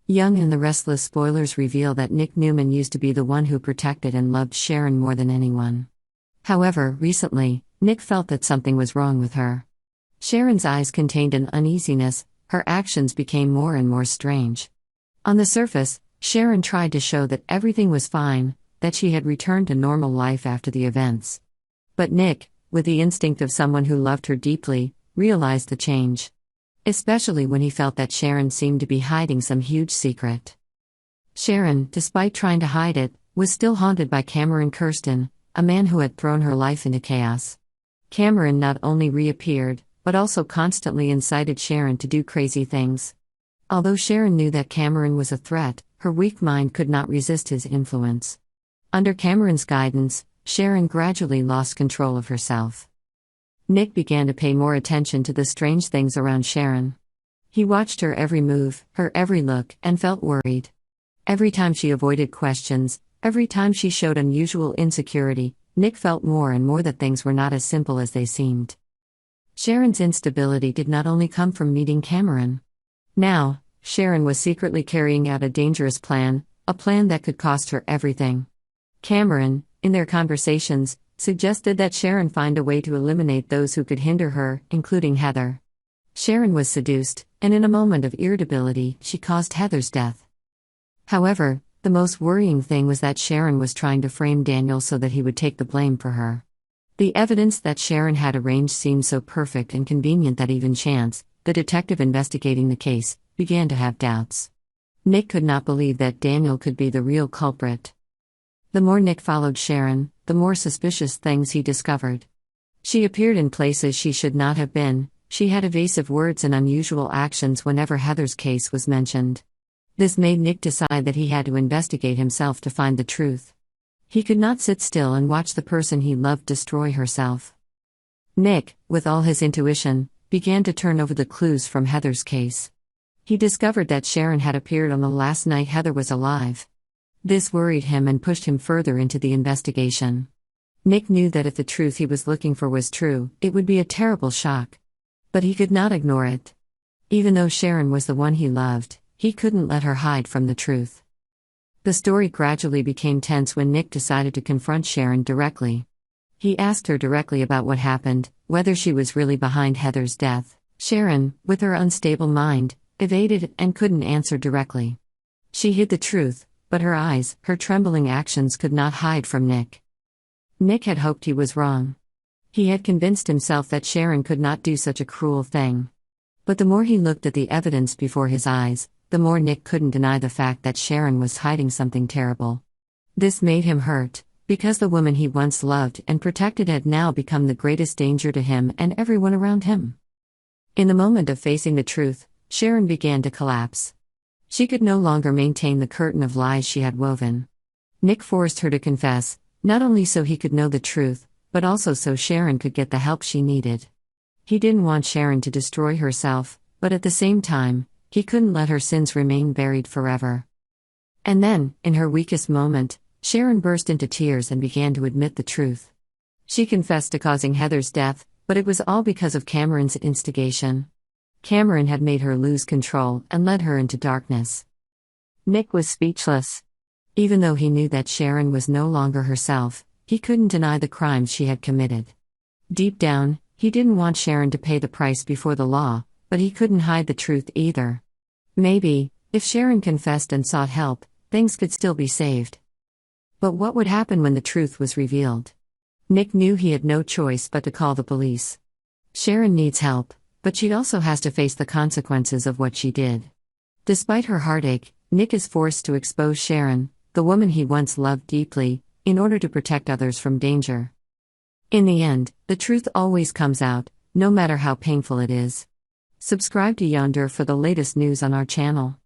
Young and the Restless spoilers reveal that Nick Newman used to be the one who protected and loved Sharon more than anyone. However, recently, Nick felt that something was wrong with her. Sharon's eyes contained an uneasiness, her actions became more and more strange. On the surface, Sharon tried to show that everything was fine, that she had returned to normal life after the events. But Nick, with the instinct of someone who loved her deeply, realized the change. Especially when he felt that Sharon seemed to be hiding some huge secret. Sharon, despite trying to hide it, was still haunted by Cameron Kirsten, a man who had thrown her life into chaos. Cameron not only reappeared, but also constantly incited Sharon to do crazy things. Although Sharon knew that Cameron was a threat, her weak mind could not resist his influence. Under Cameron's guidance, Sharon gradually lost control of herself. Nick began to pay more attention to the strange things around Sharon. He watched her every move, her every look, and felt worried. Every time she avoided questions, every time she showed unusual insecurity, Nick felt more and more that things were not as simple as they seemed. Sharon's instability did not only come from meeting Cameron. Now, Sharon was secretly carrying out a dangerous plan, a plan that could cost her everything. Cameron, in their conversations, suggested that Sharon find a way to eliminate those who could hinder her, including Heather. Sharon was seduced, and in a moment of irritability, she caused Heather's death. However, the most worrying thing was that Sharon was trying to frame Daniel so that he would take the blame for her. The evidence that Sharon had arranged seemed so perfect and convenient that even Chance, the detective investigating the case, began to have doubts. Nick could not believe that Daniel could be the real culprit. The more Nick followed Sharon, the more suspicious things he discovered. She appeared in places she should not have been, she had evasive words and unusual actions whenever Heather's case was mentioned. This made Nick decide that he had to investigate himself to find the truth. He could not sit still and watch the person he loved destroy herself. Nick, with all his intuition, began to turn over the clues from Heather's case. He discovered that Sharon had appeared on the last night Heather was alive. This worried him and pushed him further into the investigation. Nick knew that if the truth he was looking for was true, it would be a terrible shock. But he could not ignore it. Even though Sharon was the one he loved, he couldn't let her hide from the truth. The story gradually became tense when Nick decided to confront Sharon directly. He asked her directly about what happened, whether she was really behind Heather's death. Sharon, with her unstable mind, evaded and couldn't answer directly. She hid the truth, but her eyes, her trembling actions could not hide from Nick. Nick had hoped he was wrong. He had convinced himself that Sharon could not do such a cruel thing. But the more he looked at the evidence before his eyes, the more Nick couldn't deny the fact that Sharon was hiding something terrible. This made him hurt, because the woman he once loved and protected had now become the greatest danger to him and everyone around him. In the moment of facing the truth, Sharon began to collapse. She could no longer maintain the curtain of lies she had woven. Nick forced her to confess, not only so he could know the truth, but also so Sharon could get the help she needed. He didn't want Sharon to destroy herself, but at the same time, he couldn't let her sins remain buried forever. And then, in her weakest moment, Sharon burst into tears and began to admit the truth. She confessed to causing Heather's death, but it was all because of Cameron's instigation. Cameron had made her lose control and led her into darkness. Nick was speechless. Even though he knew that Sharon was no longer herself, he couldn't deny the crimes she had committed. Deep down, he didn't want Sharon to pay the price before the law, but he couldn't hide the truth either. Maybe, if Sharon confessed and sought help, things could still be saved. But what would happen when the truth was revealed? Nick knew he had no choice but to call the police. Sharon needs help, but she also has to face the consequences of what she did. Despite her heartache, Nick is forced to expose Sharon, the woman he once loved deeply, in order to protect others from danger. In the end, the truth always comes out, no matter how painful it is. Subscribe to Y&R for the latest news on our channel.